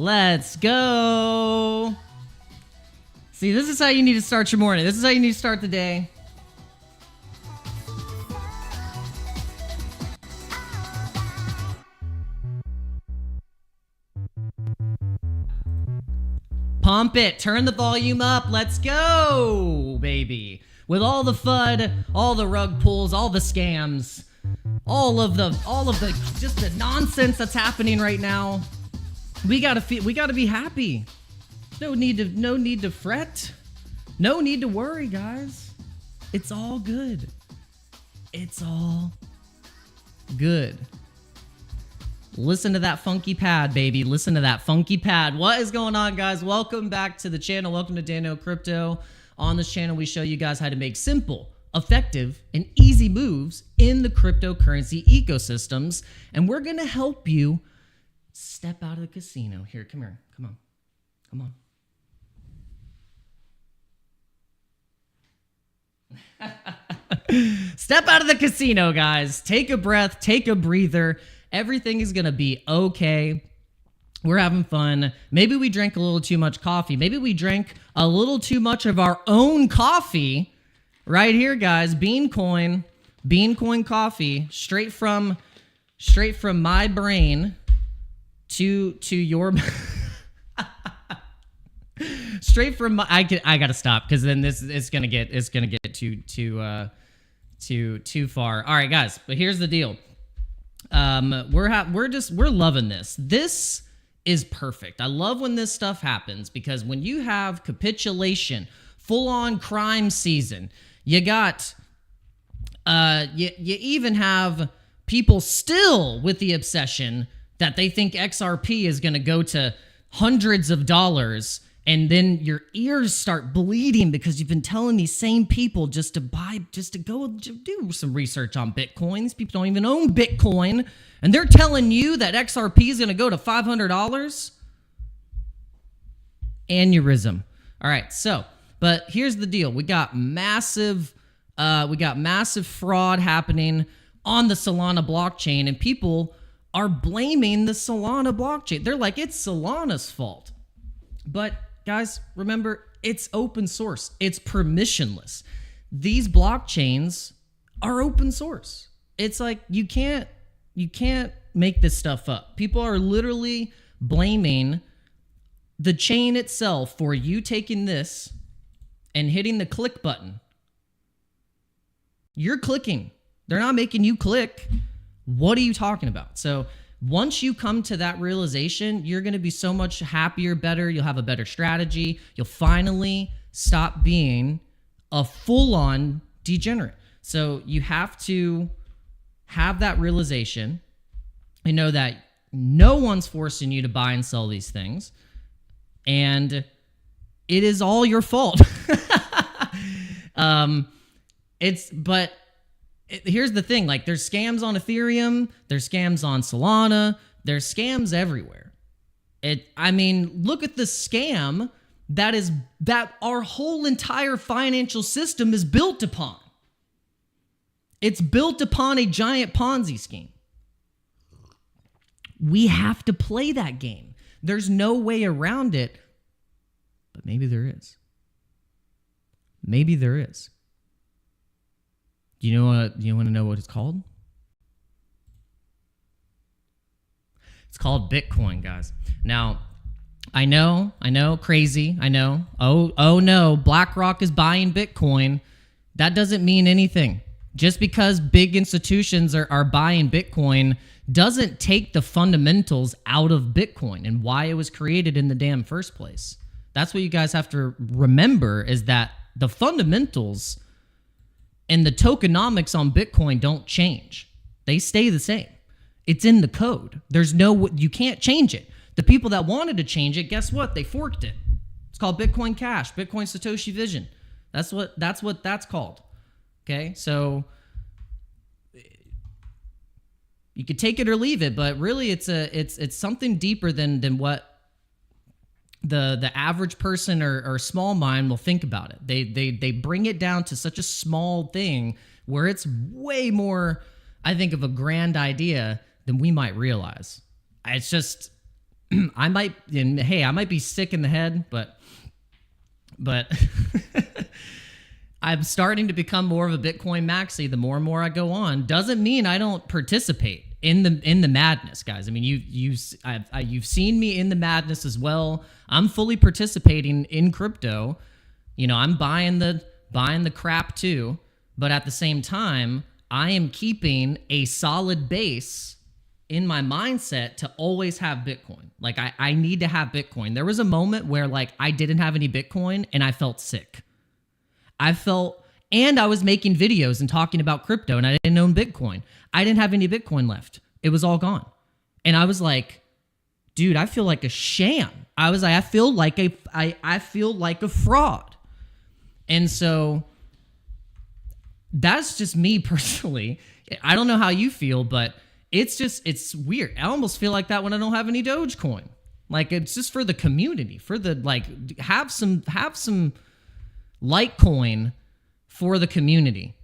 Let's go. See, this is how you need to start your morning. This is how you need to start the day. Pump it. Turn the volume up. Let's go, baby. With all the FUD, all the rug pulls, all the scams, all of the just the nonsense that's happening right now. We gotta be happy. No need to fret. No need to worry, guys. It's all good. It's all good. Listen to that funky pad, baby. Listen to that funky pad. What is going on, guys? Welcome back to the channel. Welcome to Dano Crypto. On this channel, we show you guys how to make simple, effective, and easy moves in the cryptocurrency ecosystems. And we're going to help you step out of the casino. Here, come here. Come on. Come on. Step out of the casino, guys. Take a breath. Take a breather. Everything is going to be okay. We're having fun. Maybe we drank a little too much coffee. Maybe we drank a little too much of our own coffee. Right here, guys. Beancoin coffee, straight from my brain to your straight from my I got to stop cuz then it's going to get too far. All right, guys, but here's the deal. We're loving this. This is perfect. I love when this stuff happens because when you have capitulation, full-on crime season, you got you even have people still with the obsession that they think XRP is going to go to hundreds of dollars, and then your ears start bleeding because you've been telling these same people just to go do some research on Bitcoin. These people don't even own Bitcoin, and they're telling you that XRP is going to go to $500. Aneurysm. All right, so, but here's the deal. We got massive fraud happening on the Solana blockchain, and people are blaming the Solana blockchain. They're like, it's Solana's fault. But guys, remember, it's open source. It's permissionless. These blockchains are open source. It's like you can't make this stuff up. People are literally blaming the chain itself for you taking this and hitting the click button. You're clicking. They're not making you click. What are you talking about? So once you come to that realization, you're going to be so much happier, better. You'll have a better strategy. You'll finally stop being a full-on degenerate. So you have to have that realization and know that no one's forcing you to buy and sell these things, and it is all your fault. Here's the thing, like there's scams on Ethereum, there's scams on Solana, there's scams everywhere. Look at the scam that our whole entire financial system is built upon. It's built upon a giant Ponzi scheme. We have to play that game. There's no way around it, but maybe there is. Maybe there is. You want to know what it's called? It's called Bitcoin, guys. Now, I know, crazy, I know. Oh no, BlackRock is buying Bitcoin. That doesn't mean anything. Just because big institutions are buying Bitcoin doesn't take the fundamentals out of Bitcoin and why it was created in the damn first place. That's what you guys have to remember, is that the fundamentals and the tokenomics on Bitcoin don't change. They stay the same. It's in the code. You can't change it. The people that wanted to change it, guess what? They forked it. It's called Bitcoin Cash, Bitcoin Satoshi Vision. That's what that's called. Okay? So you could take it or leave it, but really it's something deeper than what the average person or small mind will think about it. They bring it down to such a small thing where it's way more, I think, of a grand idea than we might realize. It's just, I might, and hey, I might be sick in the head, but I'm starting to become more of a Bitcoin maxi the more and more I go on. Doesn't mean I don't participate in the madness, guys. I mean, you've seen me in the madness as well. I'm fully participating in crypto. You know, I'm buying the crap too, but at the same time, I am keeping a solid base in my mindset to always have Bitcoin. Like I need to have Bitcoin. There was a moment where like I didn't have any Bitcoin and I felt sick. And I was making videos and talking about crypto and I didn't own Bitcoin. I didn't have any Bitcoin left. It was all gone. And I was like, dude, I feel like a sham. I was like, I feel like a fraud. And so that's just me personally. I don't know how you feel, but it's weird. I almost feel like that when I don't have any Dogecoin. Like it's just for the community, for the like have some Litecoin for the community.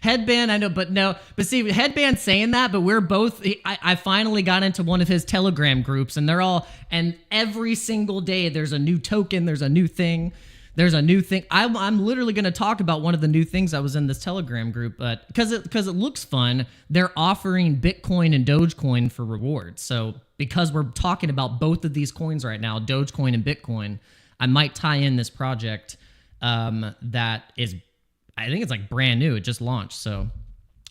Headband, I know, but see, Headband saying that, but we're both, I finally got into one of his Telegram groups and and every single day there's a new token, there's a new thing. I'm literally going to talk about one of the new things I was in this Telegram group, but because it looks fun, they're offering Bitcoin and Dogecoin for rewards. So because we're talking about both of these coins right now, Dogecoin and Bitcoin, I might tie in this project that is, I think it's like brand new. It just launched, so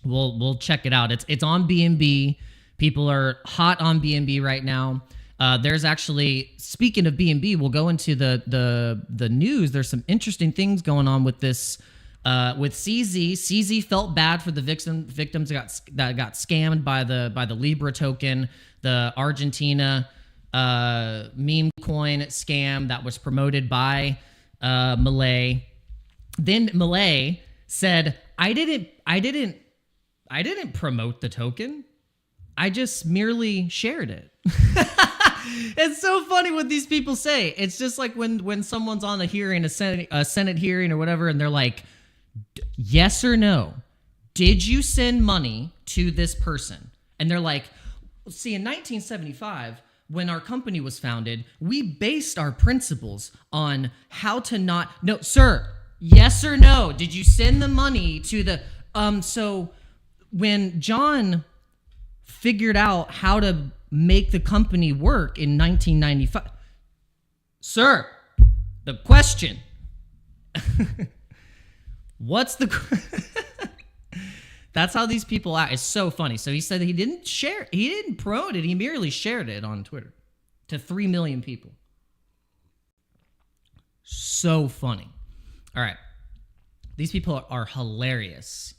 we'll check it out. It's on BNB. People are hot on BNB right now. There's actually, speaking of BNB, we'll go into the news. There's some interesting things going on with this, with CZ. CZ felt bad for the victims that got scammed by the Libra token, the Argentina meme coin scam that was promoted by Malay. Then Malay said, I didn't promote the token. I just merely shared it. It's so funny what these people say. It's just like when someone's on a hearing, a Senate hearing or whatever, and they're like, yes or no, did you send money to this person? And they're like, see, in 1975, when our company was founded, we based our principles on how to not, no, sir, yes or no, did you send the money to the, so when John figured out how to make the company work in 1995. Sir, the question. What's the... That's how these people act. It's so funny. So he said he didn't share, he didn't promote it, he merely shared it on Twitter to 3 million people. So funny. All right. These people are hilarious.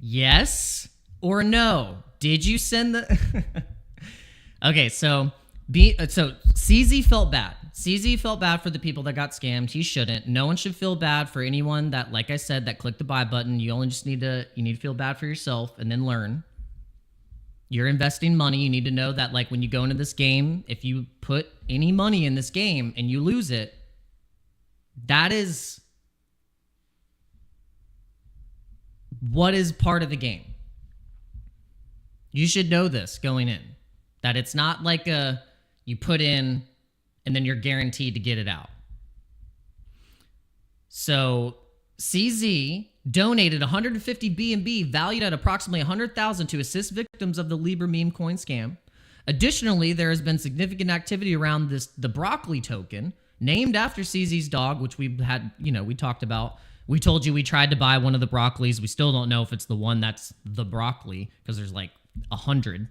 Yes or no? Did you send the... Okay, so CZ felt bad. CZ felt bad for the people that got scammed. He shouldn't. No one should feel bad for anyone that, like I said, that clicked the buy button. You only just need to feel bad for yourself and then learn. You're investing money. You need to know that, like, when you go into this game, if you put any money in this game and you lose it, that is what is part of the game. You should know this going in, that it's not like you put in and then you're guaranteed to get it out. So CZ donated 150 BNB valued at approximately 100,000 to assist victims of the Libra meme coin scam. Additionally, there has been significant activity around the broccoli token, named after CZ's dog, which we had, we talked about. We told you we tried to buy one of the broccolis. We still don't know if it's the one that's the broccoli, because there's like 100.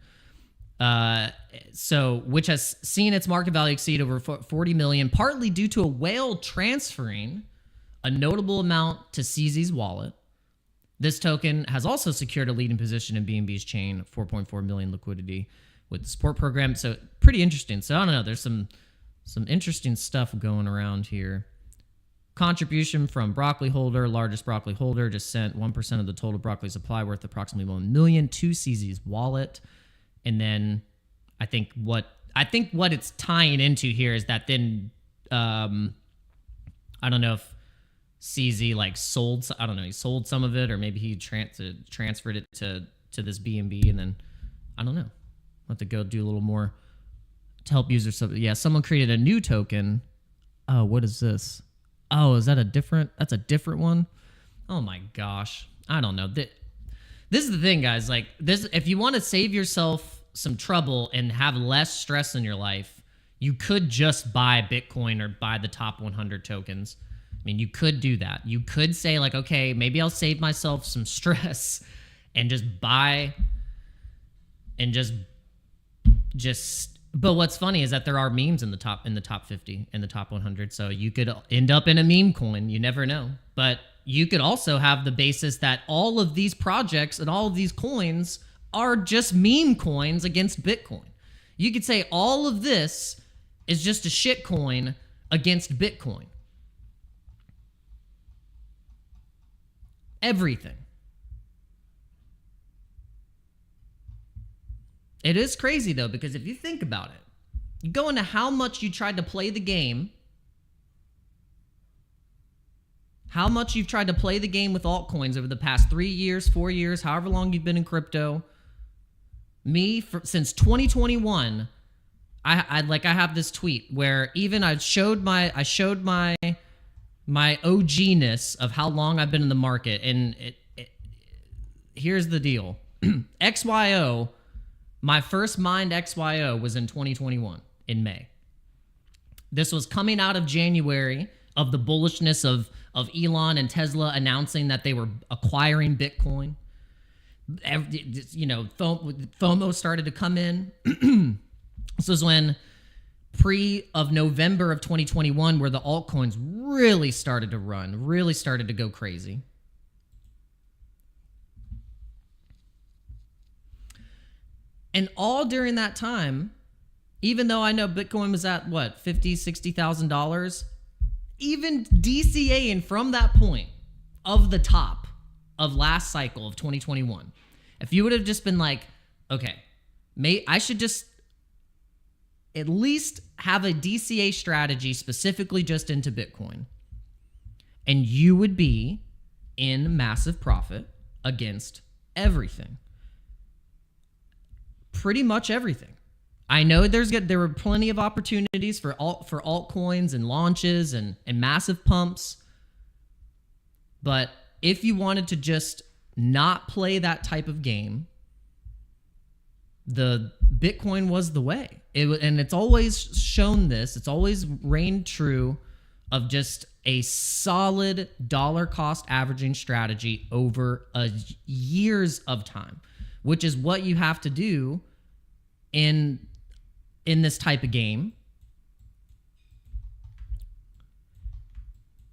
So which has seen its market value exceed over 40 million, partly due to a whale transferring a notable amount to CZ's wallet. This token has also secured a leading position in BNB's chain, 4.4 million liquidity with the support program. So pretty interesting. So I don't know, there's some interesting stuff going around here. Contribution from broccoli holder, largest broccoli holder, just sent 1% of the total broccoli supply worth approximately 1 million to CZ's wallet. And then I think what it's tying into here is that then I don't know if CZ like sold, I don't know, he sold some of it, or maybe he transferred it to this BNB and then I don't know. I'll have to go do a little more to help users. Yeah, someone created a new token. Oh, what is this? Oh, is that a different? That's a different one. Oh my gosh, I don't know. This is the thing, guys. Like this, if you want to save yourself some trouble and have less stress in your life, you could just buy Bitcoin or buy the top 100 tokens. I mean, you could do that. You could say like, okay, maybe I'll save myself some stress and just buy and just. But what's funny is that there are memes in the top 50, in the top 100. So you could end up in a meme coin. You never know. But you could also have the basis that all of these projects and all of these coins are just meme coins against Bitcoin. You could say all of this is just a shit coin against Bitcoin. Everything. It is crazy, though, because if you think about it, you go into how much you tried to play the game, how much you've tried to play the game with altcoins over the past 3 years, 4 years, however long you've been in crypto. Since 2021, I have this tweet where even I showed my OG-ness of how long I've been in the market, and here's the deal. XYO, my first mined XYO was in 2021 in May. This was coming out of January of the bullishness of Elon and Tesla announcing that they were acquiring Bitcoin. FOMO started to come in. This was when of November of 2021 where the altcoins really started to run, really started to go crazy. And all during that time, even though I know Bitcoin was at what, $50,000, $60,000, even DCAing from that point of the top of last cycle of 2021, if you would have just been like, okay, I should just at least have a DCA strategy specifically just into Bitcoin, and you would be in massive profit against everything. Pretty much everything. I know there were plenty of opportunities for altcoins and launches and massive pumps. But if you wanted to just not play that type of game, the Bitcoin was the way. And it's always shown this. It's always reigned true of just a solid dollar cost averaging strategy over years of time, which is what you have to do in this type of game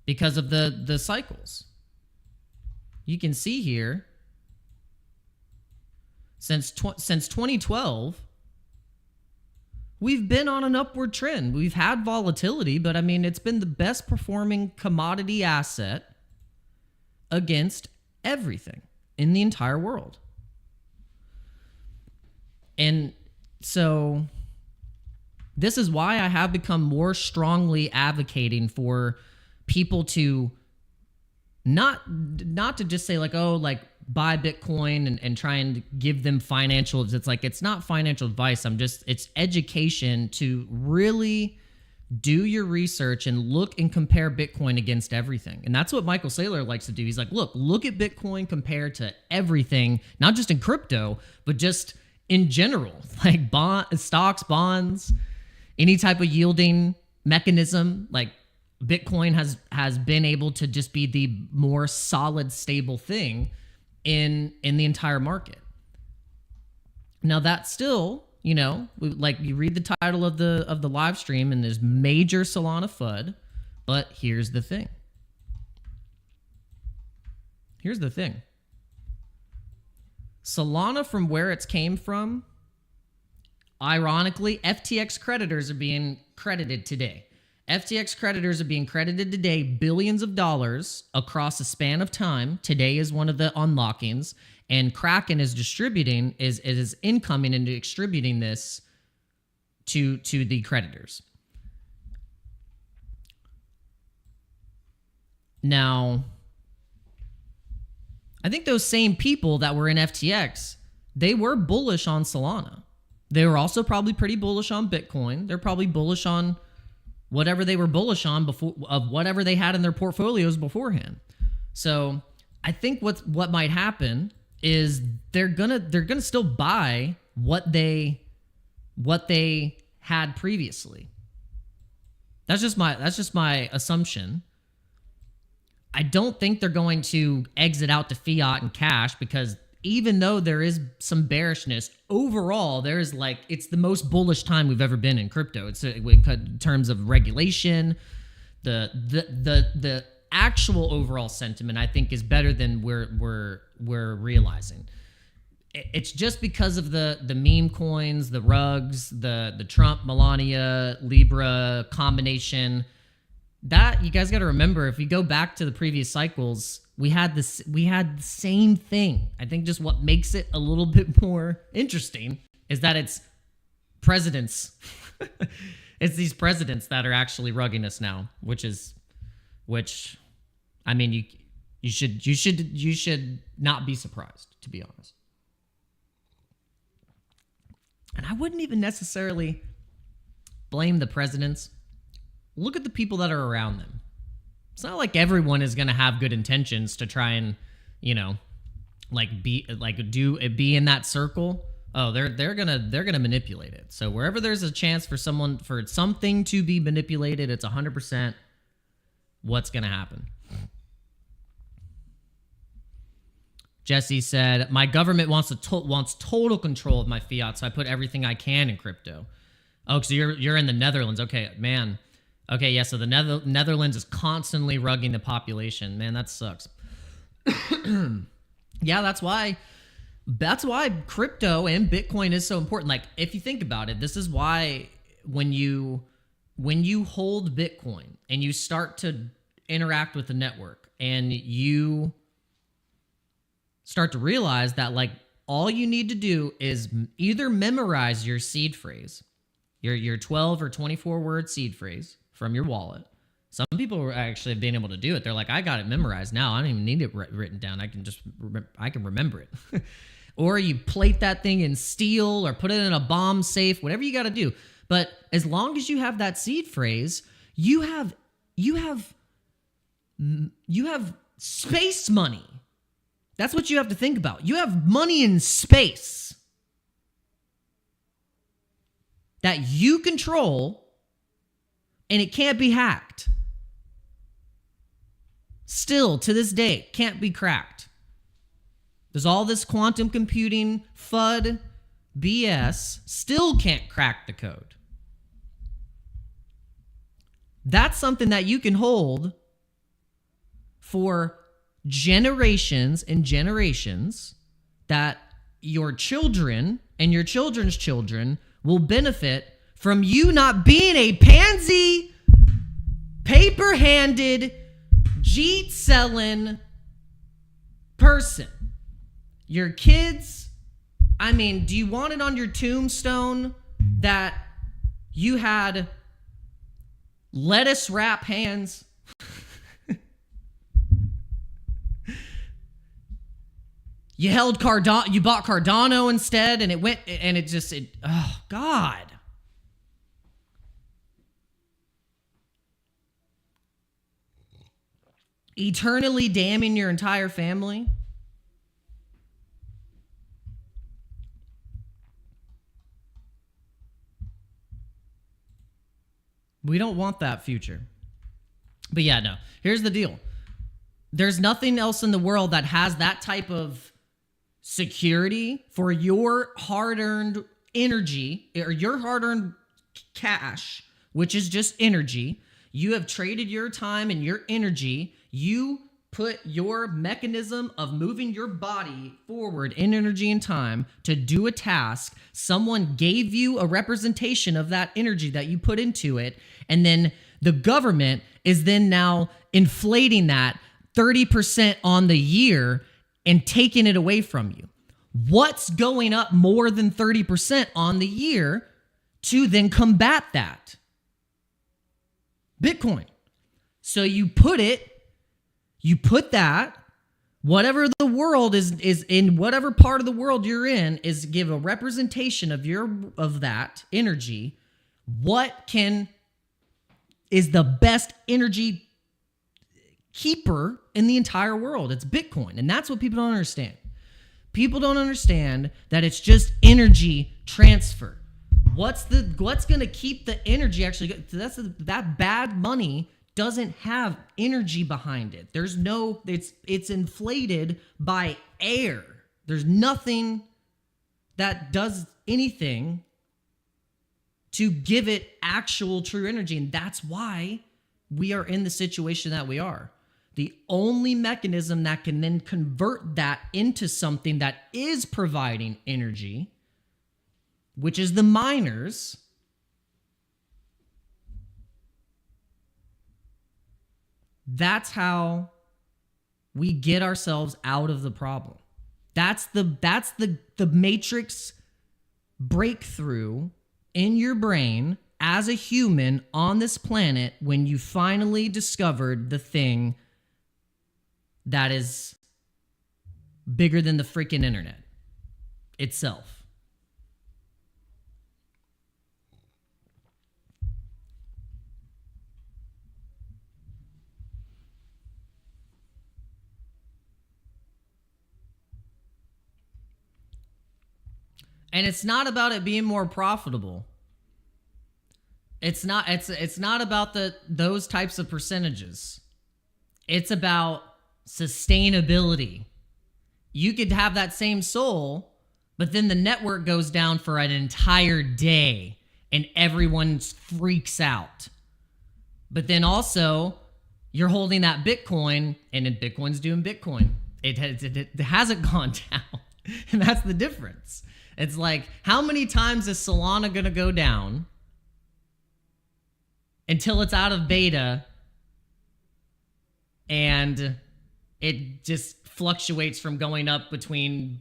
because of the cycles. You can see here since 2012 we've been on an upward trend. We've had volatility, but I mean it's been the best performing commodity asset against everything in the entire world. And so this is why I have become more strongly advocating for people to not to just say like, oh, like buy Bitcoin and try and give them financial. It's like, it's not financial advice. It's education to really do your research and look and compare Bitcoin against everything. And that's what Michael Saylor likes to do. He's like, look at Bitcoin compared to everything, not just in crypto, but just in general, like stocks, bonds, any type of yielding mechanism. Like Bitcoin has been able to just be the more solid, stable thing in the entire market. Now that's still, like you read the title of the live stream and there's major Solana FUD, but here's the thing. Solana, from where it's came from, ironically, FTX creditors are being credited today. FTX creditors are being credited today billions of dollars across a span of time. Today is one of the unlockings, and Kraken is incoming and distributing this to the creditors. Now, I think those same people that were in FTX, they were bullish on Solana. They were also probably pretty bullish on Bitcoin. They're probably bullish on whatever they were bullish on before, of whatever they had in their portfolios beforehand. So I think what might happen is they're gonna still buy what they had previously. That's just my assumption. I don't think they're going to exit out to fiat and cash, because even though there is some bearishness overall, there's like, it's the most bullish time we've ever been in crypto. It's in terms of regulation, the actual overall sentiment, I think, is better than we're realizing. It's just because of the meme coins, the rugs, the Trump, Melania, Libra combination. That, you guys got to remember, if you go back to the previous cycles, we had the same thing. I think just what makes it a little bit more interesting is that it's presidents. It's these presidents that are actually rugging us now, which I mean, you should not be surprised, to be honest. And I wouldn't even necessarily blame the presidents. Look at the people that are around them. It's not like everyone is going to have good intentions to try and, be in that circle. Oh, they're gonna manipulate it. So wherever there's a chance for something to be manipulated, it's 100% what's going to happen. Jesse said, my government wants total control of my fiat, so I put everything I can in crypto. Oh, so you're in the Netherlands. Okay, man. Okay, yeah, so the Netherlands is constantly rugging the population. Man, that sucks. Yeah, that's why crypto and Bitcoin is so important. Like, if you think about it, this is why when you hold Bitcoin and you start to interact with the network and you start to realize that, like, all you need to do is either memorize your seed phrase, your 12 or 24 word seed phrase from your wallet. Some people actually have been able to do it. They're like, I got it memorized now. I don't even need it written down. I can remember it. Or you plate that thing in steel or put it in a bomb safe, whatever you got to do. But as long as you have that seed phrase, you have space money. That's what you have to think about. You have money in space that you control, and it can't be hacked. Still, to this day, can't be cracked. There's all this quantum computing FUD BS, still can't crack the code. That's something that you can hold for generations and generations, that your children and your children's children will benefit from you not being a pansy, paper-handed, jeet-selling person. Your kids, I mean, do you want it on your tombstone that you had lettuce wrap hands? You held Cardano, you bought Cardano instead, and oh God. Eternally damning your entire family. We don't want that future. But yeah, no. Here's the deal. There's nothing else in the world that has that type of security for your hard-earned energy, or your hard-earned cash, which is just energy. You have traded your time and your energy. You put your mechanism of moving your body forward in energy and time to do a task. Someone gave you a representation of that energy that you put into it, and then the government is then now inflating that 30% on the year and taking it away from you. What's going up more than 30% on the year to then combat that? Bitcoin. So you put that whatever the world is in whatever part of the world you're in, is give a representation of that energy. What is the best energy keeper in the entire world? It's Bitcoin. And that's what people don't understand. People don't understand that it's just energy transfer. What's going to keep the energy actually? That bad money doesn't have energy behind it. There's no, it's inflated by air. There's nothing that does anything to give it actual true energy. And that's why we are in the situation that we are. The only mechanism that can then convert that into something that is providing energy, which is the miners, that's how we get ourselves out of the problem. That's the matrix breakthrough in your brain as a human on this planet when you finally discovered the thing that is bigger than the freaking internet itself. And it's not about it being more profitable. It's not about those types of percentages. It's about sustainability. You could have that same soul, but then the network goes down for an entire day and everyone freaks out. But then also you're holding that Bitcoin and then Bitcoin's doing Bitcoin. It hasn't gone down. And that's the difference. It's like, how many times is Solana going to go down until it's out of beta and it just fluctuates from going up between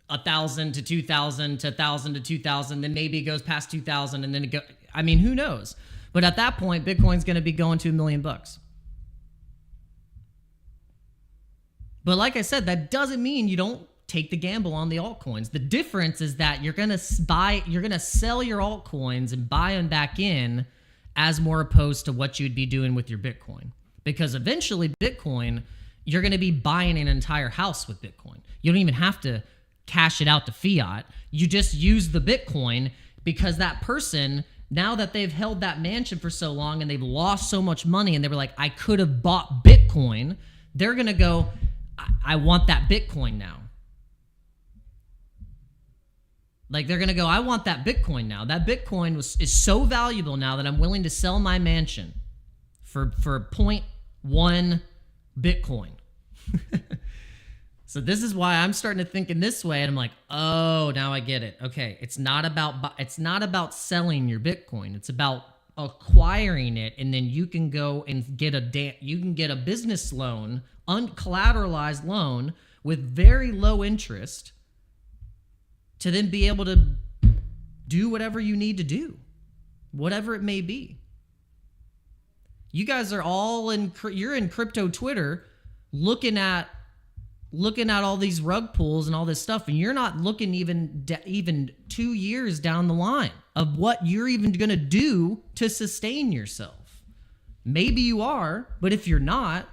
1,000 to 2,000 to 1,000 to 2,000, then maybe it goes past 2,000 and then I mean, who knows? But at that point, Bitcoin's going to be going to $1 million. But like I said, that doesn't mean you don't take the gamble on the altcoins. The difference is that you're going to sell your altcoins and buy them back in as more opposed to what you'd be doing with your Bitcoin. Because eventually Bitcoin, you're going to be buying an entire house with Bitcoin. You don't even have to cash it out to fiat. You just use the Bitcoin because that person, now that they've held that mansion for so long and they've lost so much money and they were like, I could have bought Bitcoin, they're going to go, I want that Bitcoin now. Like they're going to go, I want that Bitcoin now. That Bitcoin is so valuable now that I'm willing to sell my mansion for 0.1 Bitcoin. So this is why I'm starting to think in this way. And I'm like, oh, now I get it. Okay. It's not about selling your Bitcoin. It's about acquiring it. And then you can go and get a business loan, uncollateralized loan with very low interest, to then be able to do whatever you need to do, whatever it may be. You guys are all you're in crypto Twitter looking at all these rug pulls and all this stuff, and you're not looking even 2 years down the line of what you're even going to do to sustain yourself. Maybe you are, but if you're not,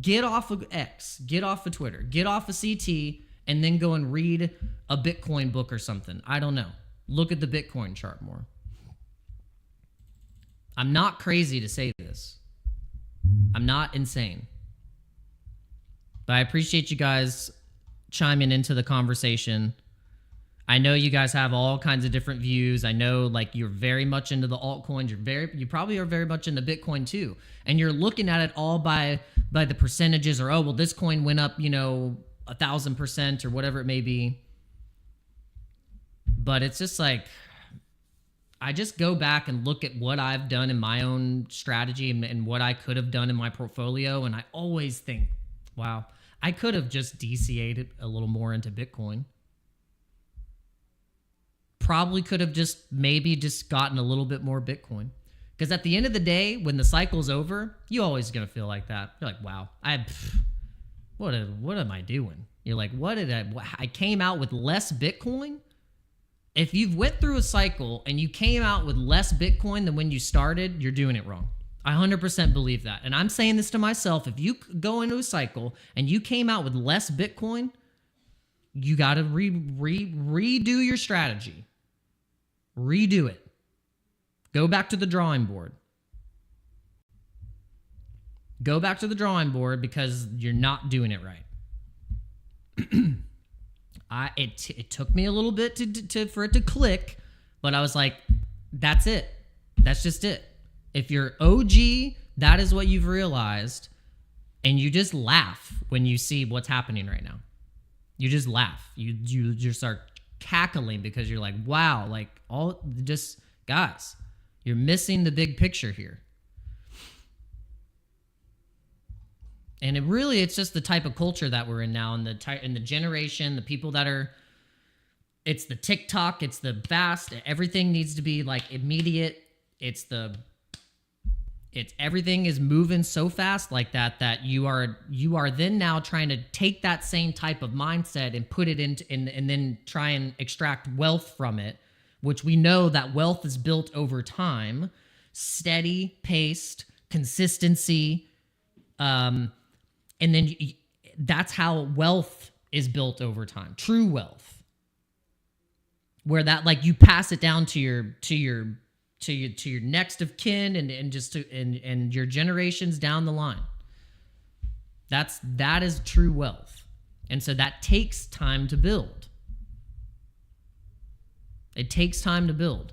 get off of X, get off of Twitter, get off of CT, and then go and read a Bitcoin book or something. I don't know. Look at the Bitcoin chart more. I'm not crazy to say this. I'm not insane. But I appreciate you guys chiming into the conversation. I know you guys have all kinds of different views. I know like you're very much into the altcoins. You probably are very much into Bitcoin too. And you're looking at it all by the percentages, or, oh, well, this coin went up, 1,000% or whatever it may be. But it's just like, I just go back and look at what I've done in my own strategy and what I could have done in my portfolio. And I always think, wow, I could have just DCA'd it a little more into Bitcoin. Probably could have just gotten a little bit more Bitcoin. Because at the end of the day, when the cycle's over, you always going to feel like that. You're like, wow, what am I doing? You're like, I came out with less Bitcoin? If you've went through a cycle and you came out with less Bitcoin than when you started, you're doing it wrong. I 100% believe that. And I'm saying this to myself. If you go into a cycle and you came out with less Bitcoin, you got to redo your strategy. Redo it. Go back to the drawing board. Go back to the drawing board because you're not doing it right. It took me a little bit for it to click, but I was like, that's it. That's just it. If you're OG, that is what you've realized, and you just laugh when you see what's happening right now. You just laugh. You just start cackling because you're like, wow, like guys, you're missing the big picture here. And it's just the type of culture that we're in now, and the generation, the people that are, it's the TikTok, it's the fast, everything needs to be like immediate. Everything is moving so fast like that you are then now trying to take that same type of mindset and put it into, and then try and extract wealth from it, which we know that wealth is built over time, steady, paced, consistency, and then that's how wealth is built over time. True wealth, where that like you pass it down to your next of kin and your generations down the line. That is true wealth, and so that takes time to build. It takes time to build.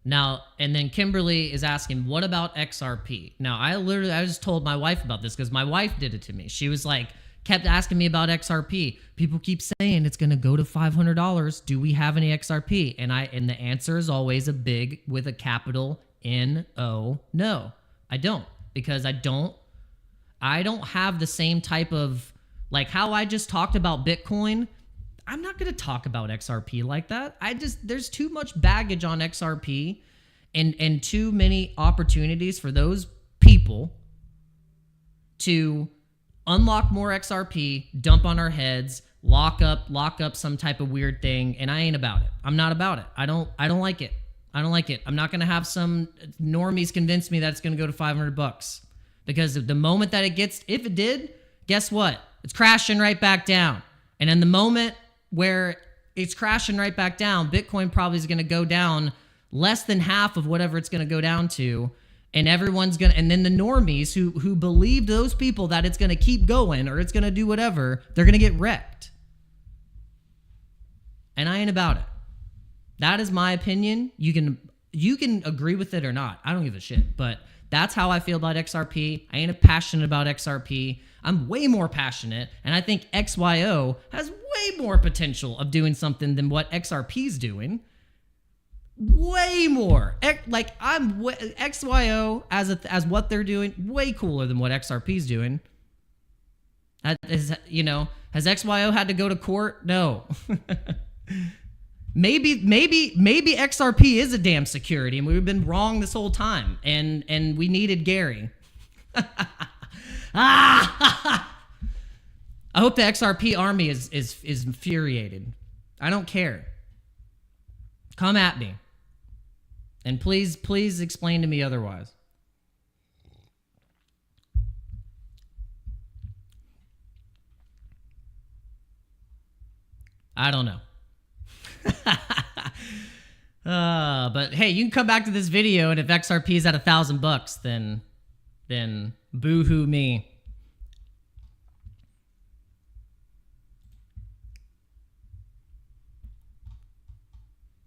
Now, and then Kimberly is asking, what about XRP? Now, I just told my wife about this because my wife did it to me. She was like, kept asking me about XRP. People keep saying it's going to go to $500. Do we have any XRP? And the answer is always a big with a capital N-O. No, I don't, because I don't have the same type of, like how I just talked about Bitcoin. I'm not going to talk about XRP like that. There's too much baggage on XRP and too many opportunities for those people to unlock more XRP, dump on our heads, lock up some type of weird thing, and I ain't about it. I'm not about it. I don't like it. I don't like it. I'm not going to have some normies convince me that it's going to go to $500, because the moment that if it did, guess what? It's crashing right back down. And in the moment where it's crashing right back down, Bitcoin probably is going to go down less than half of whatever it's going to go down to. And and then the normies who believe those people that it's going to keep going or it's going to do whatever, they're going to get wrecked. And I ain't about it. That is my opinion. You can agree with it or not. I don't give a shit. But that's how I feel about XRP. I ain't passionate about XRP. I'm way more passionate, and I think XYO has way more potential of doing something than what XRP's doing. Way more. XYO as what they're doing, way cooler than what XRP's doing. Has XYO had to go to court? No. Maybe XRP is a damn security, and we've been wrong this whole time, and we needed Gary. I hope the XRP army is infuriated. I don't care. Come at me. And please explain to me otherwise. I don't know. But hey, you can come back to this video, and if XRP is at $1,000, then boo-hoo me.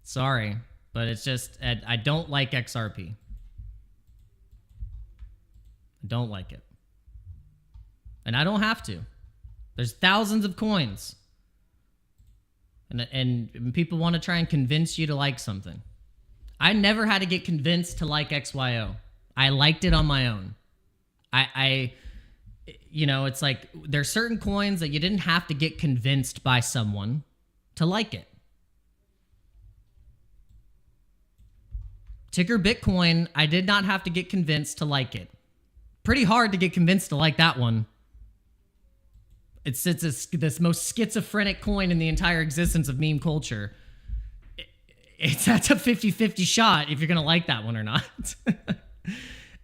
Sorry, but it's just, I don't like XRP. I don't like it. And I don't have to. There's thousands of coins. And people want to try and convince you to like something. I never had to get convinced to like XYO. I liked it on my own. It's like there's certain coins that you didn't have to get convinced by someone to like it. Ticker Bitcoin, I did not have to get convinced to like it. Pretty hard to get convinced to like that one. It's this most schizophrenic coin in the entire existence of meme culture. That's a 50-50 shot if you're gonna like that one or not.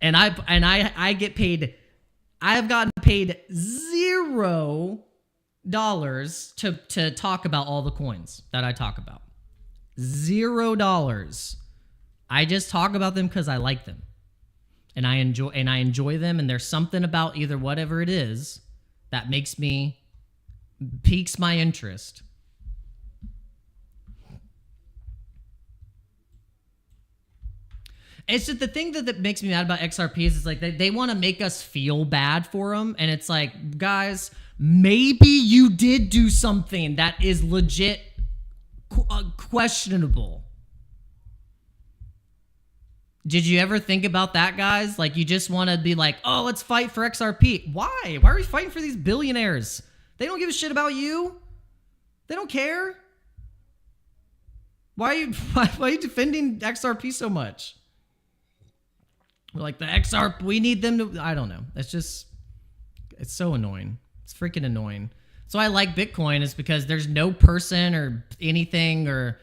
and I get paid. I have gotten paid $0 to talk about all the coins that I talk about. $0. I just talk about them because I like them, and I enjoy them. And there's something about either whatever it is that piques my interest. It's just the thing that makes me mad about XRPs is like they want to make us feel bad for them, and it's like, guys, maybe you did do something that is legit questionable. Did you ever think about that, guys? Like, you just want to be like, oh, let's fight for XRP. Why? Why are we fighting for these billionaires? They don't give a shit about you. They don't care. Why are you defending XRP so much? Like, the XRP, we need them to, I don't know. It's so annoying. It's freaking annoying. So I like Bitcoin is because there's no person or anything or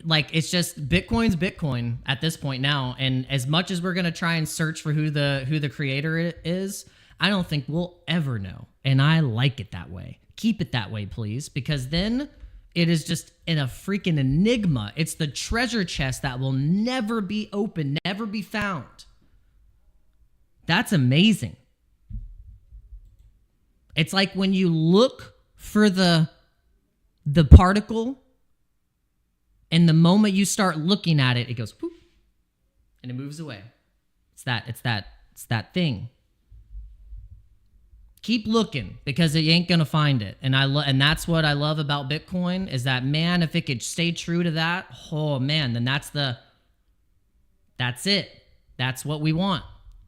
like, it's just Bitcoin's Bitcoin at this point now. And as much as we're going to try and search for who the creator is, I don't think we'll ever know. And I like it that way. Keep it that way, please, because then it is just in a freaking enigma. It's the treasure chest that will never be opened, never be found. That's amazing. It's like when you look for the particle, and the moment you start looking at it, it goes whoop, and it moves away. It's that thing. Keep looking because you ain't gonna find it. And that's what I love about Bitcoin is that, man, if it could stay true to that, oh man, then that's it. That's what we want.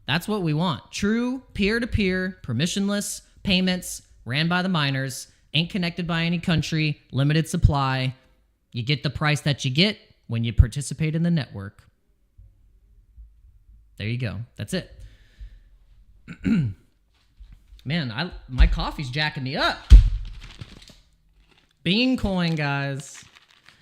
That's what we want. True peer-to-peer, permissionless payments ran by the miners, ain't connected by any country, limited supply. You get the price that you get when you participate in the network. There you go. That's it. Man, my coffee's jacking me up. Bean coin, guys.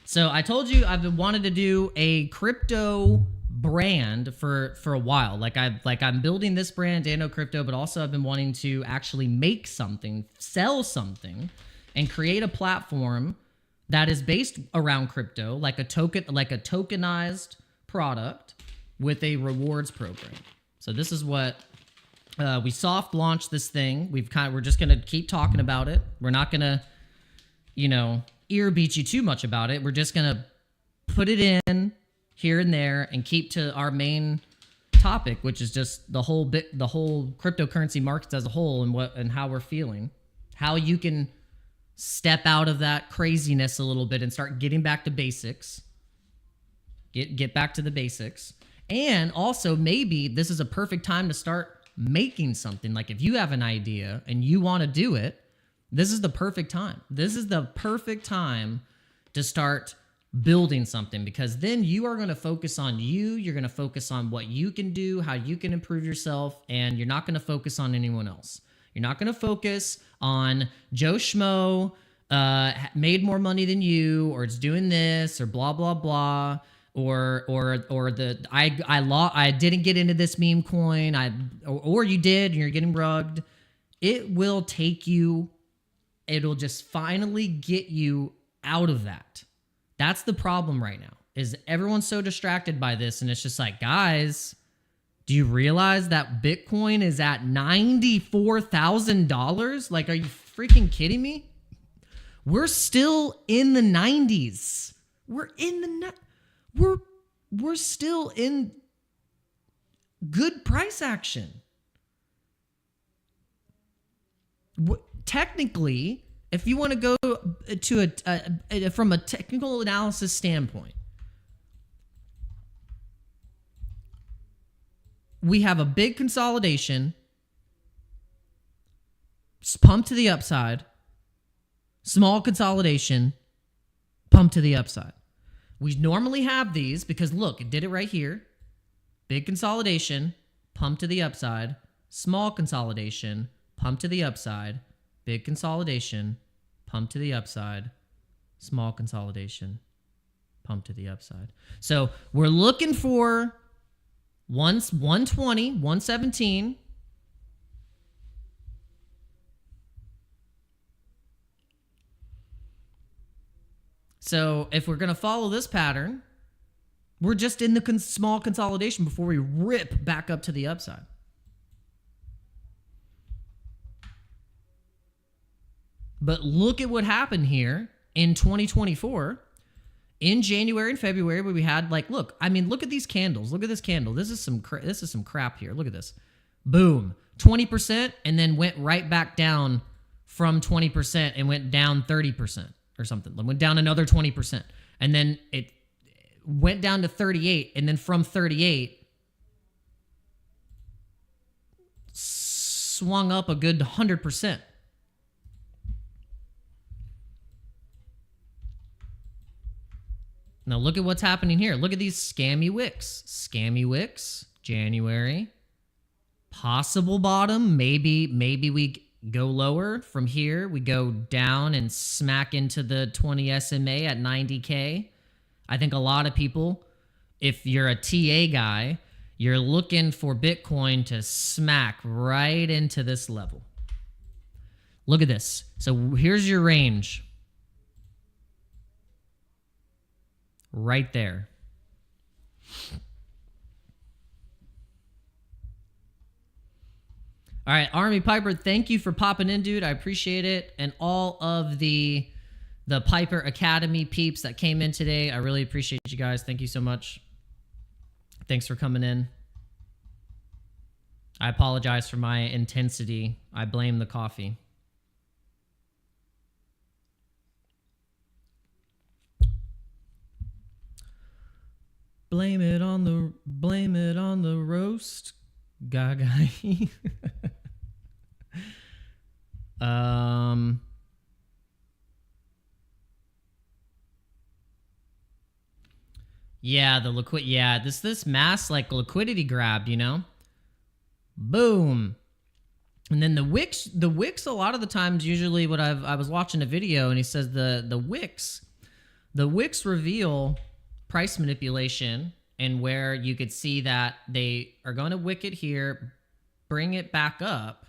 So I told you I've been wanted to do a crypto brand for a while. I'm building this brand, Dano Crypto, but also I've been wanting to actually make something, sell something, and create a platform that is based around crypto, like a tokenized product with a rewards program. So this is what we soft launched this thing. We're just gonna keep talking about it. We're not gonna, ear beat you too much about it. We're just gonna put it in here and there and keep to our main topic, which is just the whole cryptocurrency markets as a whole and how we're feeling, how you can step out of that craziness a little bit and start getting back to basics. Get back to the basics. And also, maybe this is a perfect time to start making something. Like, if you have an idea and you want to do it, this is the perfect time. This is the perfect time to start building something, because then you are going to focus on you. You're going to focus on what you can do, how you can improve yourself, and you're not going to focus on anyone else. You're not going to focus on Joe Schmo made more money than you, or it's doing this, or blah blah blah, or I didn't get into this meme coin, or you did and you're getting rugged. It will take you. It'll just finally get you out of that. That's the problem right now, is everyone's so distracted by this, and it's just like, guys, do you realize that Bitcoin is at $94,000? Like, are you freaking kidding me? We're still in the 90s. We're still in good price action. Technically, if you want to go to from a technical analysis standpoint, we have a big consolidation, pump to the upside, small consolidation, pump to the upside. We normally have these because, look, it did it right here. Big consolidation, pump to the upside, small consolidation, pump to the upside, big consolidation, pump to the upside, small consolidation, pump to the upside. So we're looking for 120, 117. So if we're going to follow this pattern, we're just in the small consolidation before we rip back up to the upside. But look at what happened here in 2024. In January and February, where we had like, look at these candles. Look at this candle. This is some crap here. Look at this. Boom, 20%, and then went right back down from 20% and went down 30% or something. It went down another 20%, and then it went down to 38, and then from 38 swung up a good 100%. Now look at what's happening here. Look at these scammy wicks. Scammy wicks, January. Possible bottom. Maybe we go lower from here. We go down and smack into the 20 SMA at 90K. I think a lot of people, if you're a TA guy, you're looking for Bitcoin to smack right into this level. Look at this. So here's your range. Right there. All right, Army Piper, thank you for popping in, dude. I appreciate it. And all of the Piper Academy peeps that came in today, I really appreciate you guys. Thank you so much. Thanks for coming in. I apologize for my intensity. I blame the coffee. Blame it on the roast, Gaga. Yeah, this mass like liquidity grab, you know? Boom. And then the wicks a lot of the times, usually what I was watching a video and he says the wicks reveal price manipulation, and where you could see that they are going to wick it here, bring it back up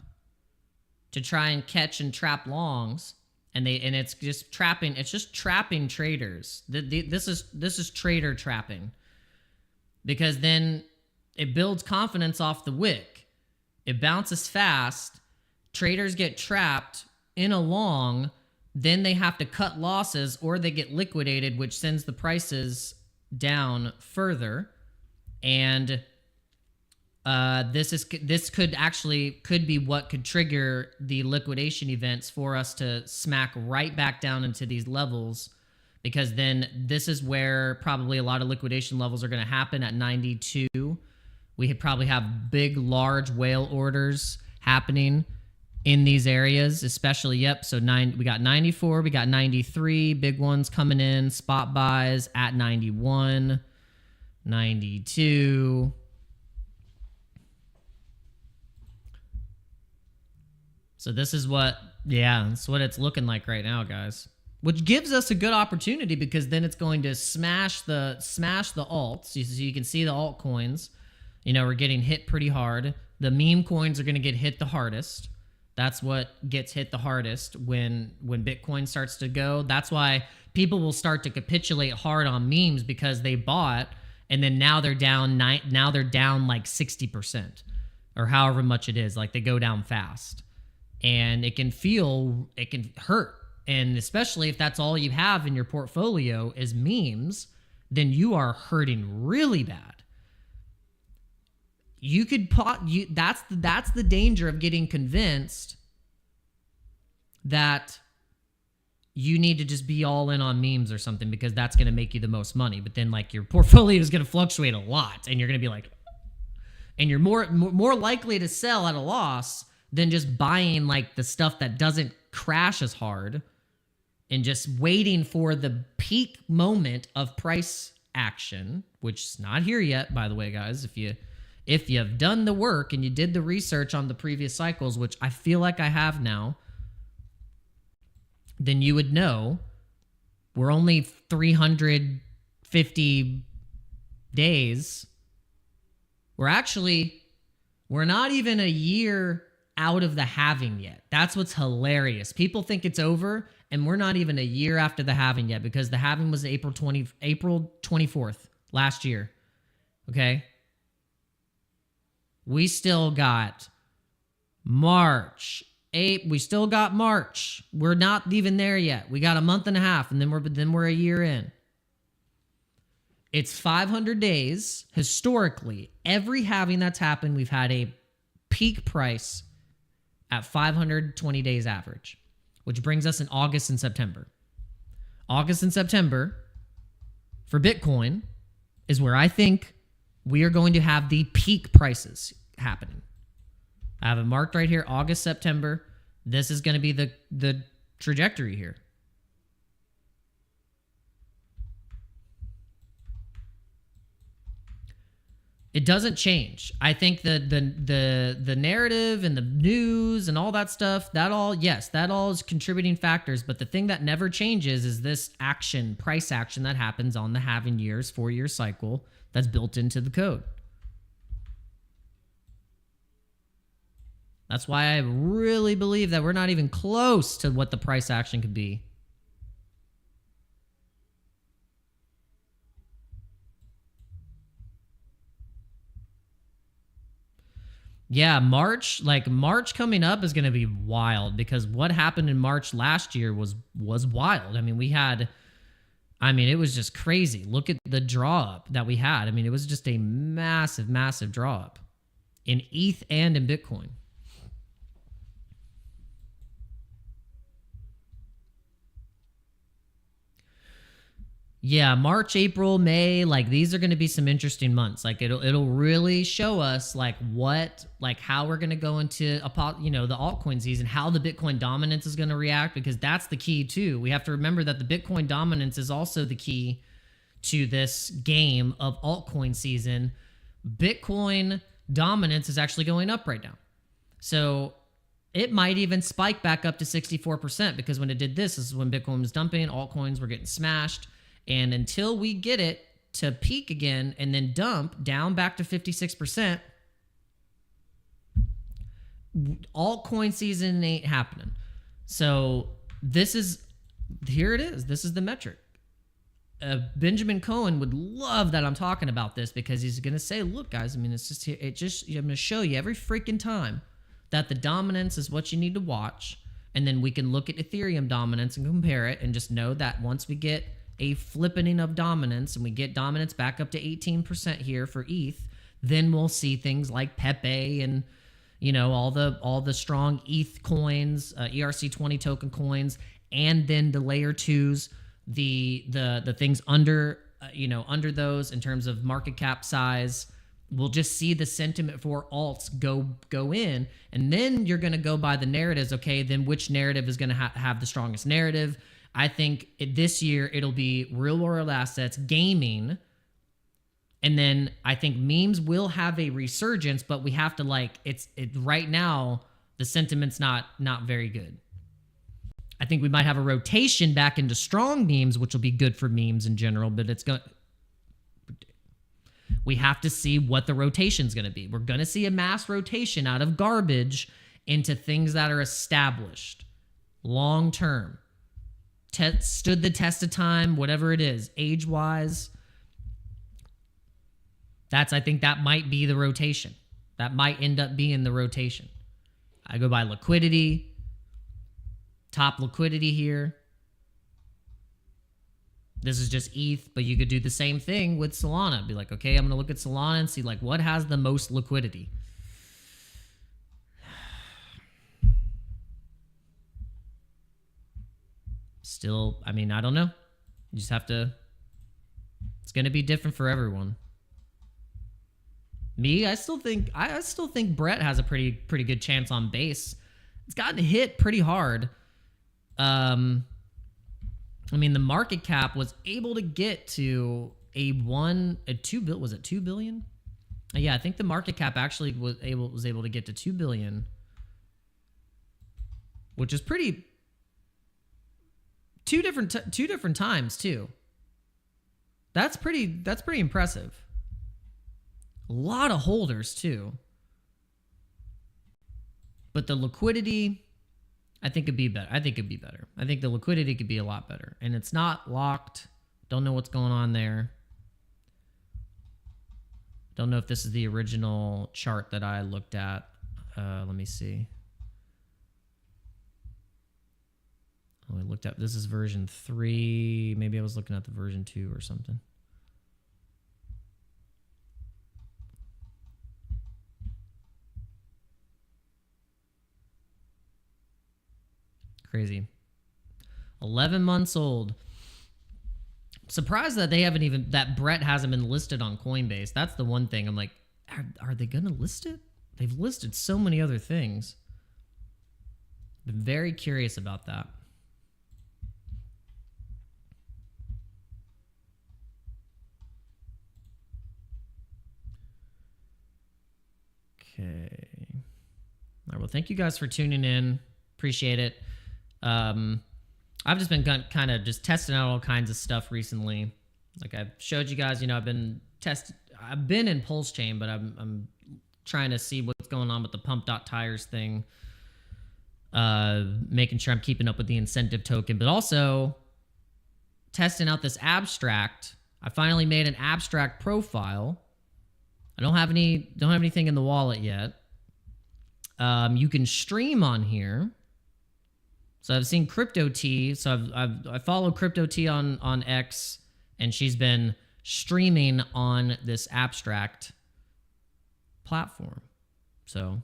to try and catch and trap longs, and it's just trapping. It's just trapping traders. This is trader trapping, because then it builds confidence off the wick. It bounces fast. Traders get trapped in a long. Then they have to cut losses or they get liquidated, which sends the prices down further. And this could be what could trigger the liquidation events for us to smack right back down into these levels, because then this is where probably a lot of liquidation levels are going to happen at 92. We could probably have big, large whale orders happening in these areas, especially, so we got 94, we got 93, big ones coming in, spot buys at 91, 92. So this is that's what it's looking like right now, guys. Which gives us a good opportunity, because then it's going to smash the alts. So you can see the altcoins, we're getting hit pretty hard. The meme coins are going to get hit the hardest. That's what gets hit the hardest when Bitcoin starts to go. That's why people will start to capitulate hard on memes, because they bought and then now they're down like 60% or however much it is. Like, they go down fast, and it can hurt. And especially if that's all you have in your portfolio is memes, then you are hurting really bad. You could that's the danger of getting convinced that you need to just be all in on memes or something, because that's going to make you the most money. But then, like, your portfolio is going to fluctuate a lot, and you're going to be like, and you're more likely to sell at a loss than just buying like the stuff that doesn't crash as hard and just waiting for the peak moment of price action, which is not here yet, by the way, guys. If you've done the work and you did the research on the previous cycles, which I feel like I have now, then you would know we're only 350 days. We're not even a year out of the halving yet. That's what's hilarious. People think it's over, and we're not even a year after the halving yet, because the halving was April 24th last year. Okay? We still got March. We still got March. We're not even there yet. We got a month and a half, and then we're a year in. It's 500 days. Historically, every halving that's happened, we've had a peak price at 520 days average, which brings us in August and September. August and September for Bitcoin is where I think we are going to have the peak prices happening. I have it marked right here, August, September. This is going to be the trajectory here. It doesn't change. I think the narrative and the news and all that stuff, that all is contributing factors. But the thing that never changes is this action, price action that happens on the halving years, 4-year cycle that's built into the code. That's why I really believe that we're not even close to what the price action could be. Yeah, March coming up is going to be wild, because what happened in March last year was wild. I mean, it was just crazy. Look at the draw up that we had. I mean, it was just a massive, massive draw up in ETH and in Bitcoin. Yeah, March, April, May, like these are going to be some interesting months. Like it'll really show us like how we're going to go into the altcoin season, how the Bitcoin dominance is going to react, because that's the key too. We have to remember that the Bitcoin dominance is also the key to this game of altcoin season. Bitcoin dominance is actually going up right now. So it might even spike back up to 64%, because when it did this is when Bitcoin was dumping, altcoins were getting smashed. And until we get it to peak again and then dump down back to 56%, altcoin season ain't happening. So here it is. This is the metric. Benjamin Cohen would love that I'm talking about this, because he's going to say, look, guys, I mean, I'm going to show you every freaking time that the dominance is what you need to watch. And then we can look at Ethereum dominance and compare it, and just know that once we get a flippening of dominance and we get dominance back up to 18% here for ETH, then we'll see things like Pepe and all the strong ETH coins, ERC20 token coins, and then the layer 2s, the things under those in terms of market cap size. We'll just see the sentiment for alts go in, and then you're going to go by the narratives. Okay, then which narrative is going to have the strongest narrative? I think this year it'll be real world assets, gaming, and then I think memes will have a resurgence, but we have to right now the sentiment's not very good. I think we might have a rotation back into strong memes, which will be good for memes in general, but we have to see what the rotation's going to be. We're going to see a mass rotation out of garbage into things that are established long term. Stood the test of time, whatever it is, age-wise. I think that might be the rotation. That might end up being the rotation. I go by liquidity. Top liquidity here. This is just ETH, but you could do the same thing with Solana. Be like, okay, I'm going to look at Solana and see what has the most liquidity. Still, I don't know. You just have to, it's going to be different for everyone. Me, I still think Brett has a pretty good chance on base. It's gotten hit pretty hard. The market cap was able to get to was it 2 billion? Yeah, I think the market cap actually was able to get to 2 billion, which is pretty two different times too. That's pretty impressive. A lot of holders too. But the liquidity, I think it'd be better. I think the liquidity could be a lot better. And it's not locked. Don't know what's going on there. Don't know if this is the original chart that I looked at. Let me see. Oh, I looked up. This is version 3. Maybe I was looking at the version 2 or something. Crazy. 11 months old. Surprised that they haven't even, that Brett hasn't been listed on Coinbase. That's the one thing. I'm like, are they going to list it? They've listed so many other things. Been very curious about that. Okay. All right, well, thank you guys for tuning in. Appreciate it. I've just been kind of just testing out all kinds of stuff recently. Like I've showed you guys, you know, I've been in Pulse Chain, but I'm trying to see what's going on with the pump.tires thing. Making sure I'm keeping up with the incentive token, but also testing out this abstract. I finally made an abstract profile. I don't have anything in the wallet yet. You can stream on here. So I've seen Crypto T. So I follow Crypto T on X, and she's been streaming on this abstract platform. So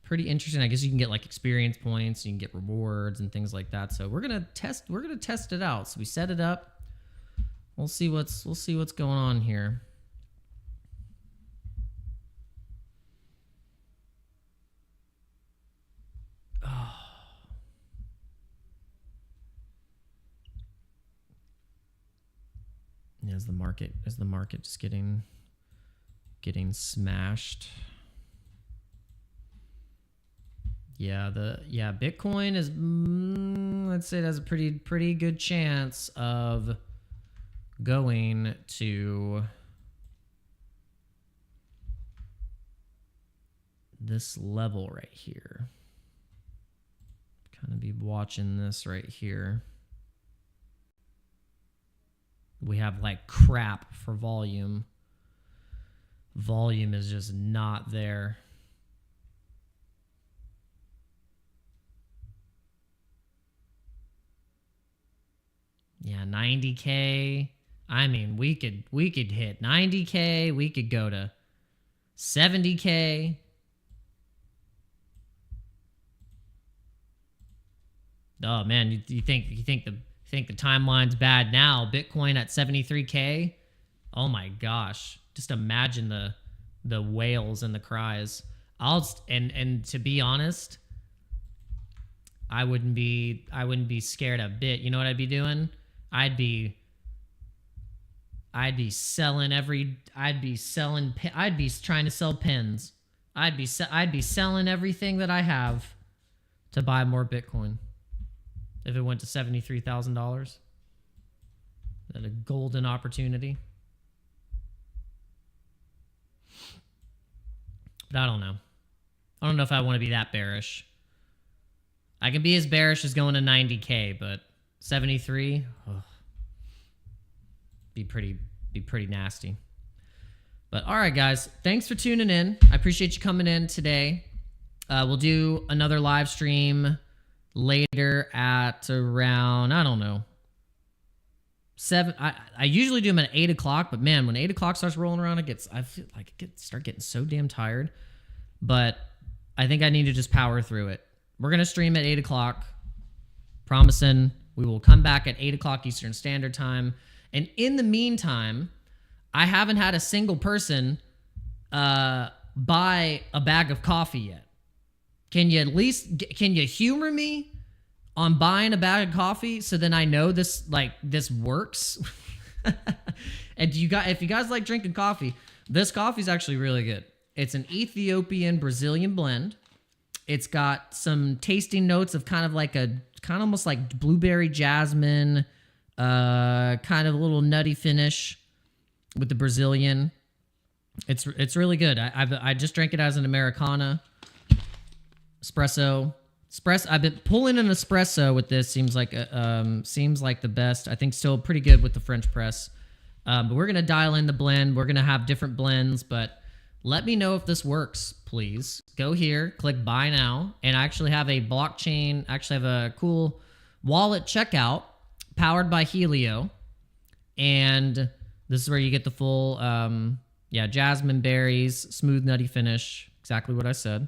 pretty interesting. I guess you can get like experience points, you can get rewards and things like that. So we're gonna test it out. So we set it up. We'll see what's going on here. Yeah, is the market just getting smashed? Yeah, Bitcoin is I'd say it has a pretty good chance of going to this level right here. Kind of be watching this right here. We have like crap for volume. Volume is just not there. Yeah, 90K. I mean, we could hit 90K. We could go to 70K. Oh man, you think the timeline's bad now? Bitcoin at 73K. Oh my gosh! Just imagine the wails and the cries. And to be honest, I wouldn't be scared a bit. You know what I'd be doing? I'd be selling I'd be trying to sell pins. I'd be selling everything that I have to buy more Bitcoin. If it went to $73,000, that a golden opportunity. But I don't know. I don't know if I want to be that bearish. I can be as bearish as going to 90K, but 73, be pretty nasty. But all right, guys, thanks for tuning in. I appreciate you coming in today. We'll do another live stream later at around, I don't know, 7. I usually do them at 8 o'clock, but man, when 8 o'clock starts rolling around, I feel like start getting so damn tired. But I think I need to just power through it. We're gonna stream at 8 o'clock. Promising we will come back at 8 o'clock Eastern Standard Time. And in the meantime, I haven't had a single person buy a bag of coffee yet. Can you humor me on buying a bag of coffee so then I know this works? And if you guys like drinking coffee, this coffee is actually really good. It's an Ethiopian Brazilian blend. It's got some tasting notes of kind of almost like blueberry jasmine, kind of a little nutty finish with the Brazilian. It's really good. I just drank it as an Americana. Espresso. I've been pulling an espresso with this. Seems like the best. I think still pretty good with the French press. But we're gonna dial in the blend. We're gonna have different blends, but let me know if this works, please. Go here, click buy now, and I actually have a blockchain. Actually have a cool wallet checkout powered by Helio, and this is where you get the full jasmine berries, smooth nutty finish, exactly what I said.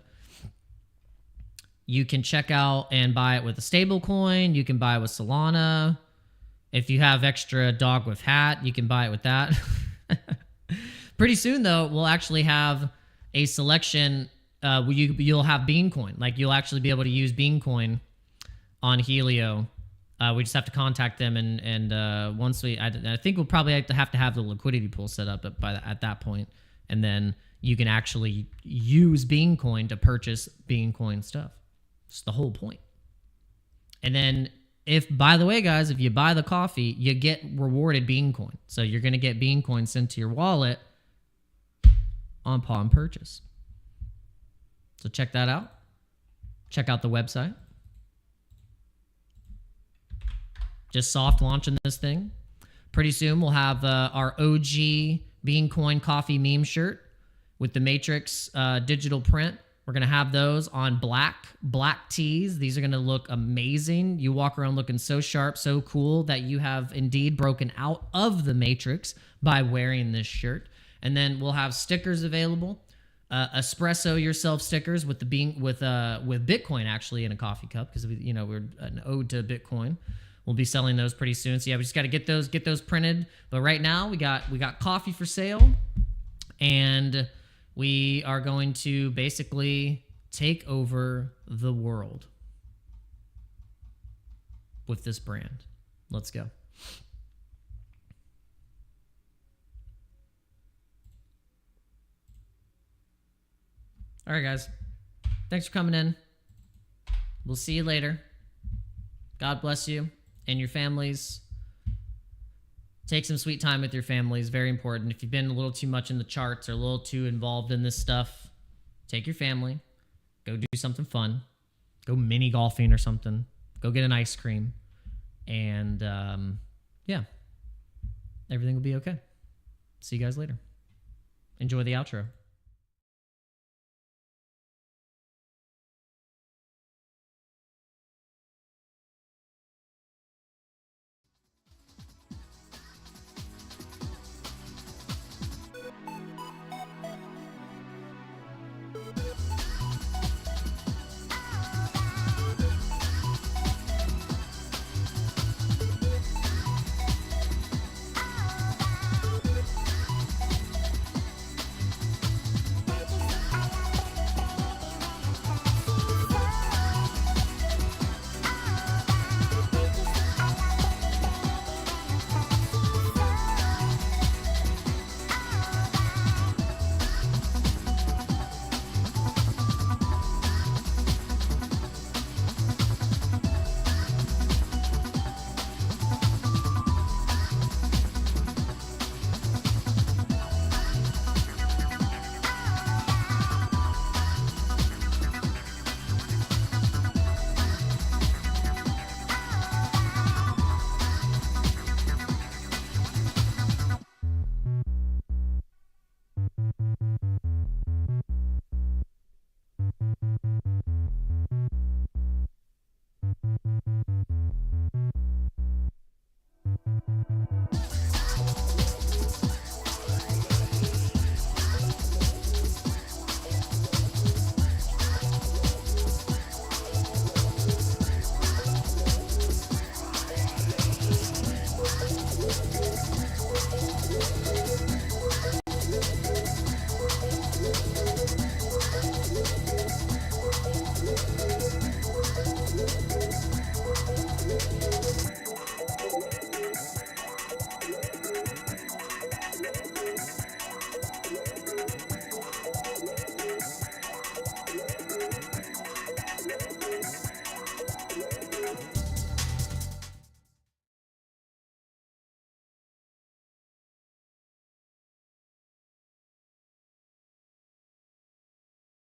You can check out and buy it with a stable coin. You can buy it with Solana. If you have extra dog with hat, you can buy it with that. Pretty soon, though, we'll actually have a selection. You'll have Beancoin. Like, you'll actually be able to use Beancoin on Helio. We just have to contact them, and once I think we'll probably have to have the liquidity pool set up at that point, and then you can actually use Beancoin to purchase Beancoin stuff. It's the whole point. And then, by the way, guys, if you buy the coffee, you get rewarded Beancoin. So you're going to get Beancoin sent to your wallet upon purchase. So check that out. Check out the website. Just soft launching this thing. Pretty soon we'll have our OG Beancoin coffee meme shirt with the Matrix digital print. We're going to have those on black tees. These are going to look amazing. You walk around looking so sharp, so cool that you have indeed broken out of the Matrix by wearing this shirt. And then we'll have stickers available. Espresso yourself stickers with Bitcoin actually in a coffee cup, because we're an ode to Bitcoin. We'll be selling those pretty soon. So yeah, we just got to get those printed. But right now we got coffee for sale, and we are going to basically take over the world with this brand. Let's go. All right, guys. Thanks for coming in. We'll see you later. God bless you and your families. Take some sweet time with your families. Very important. If you've been a little too much in the charts or a little too involved in this stuff, take your family. Go do something fun. Go mini golfing or something. Go get an ice cream. And everything will be okay. See you guys later. Enjoy the outro.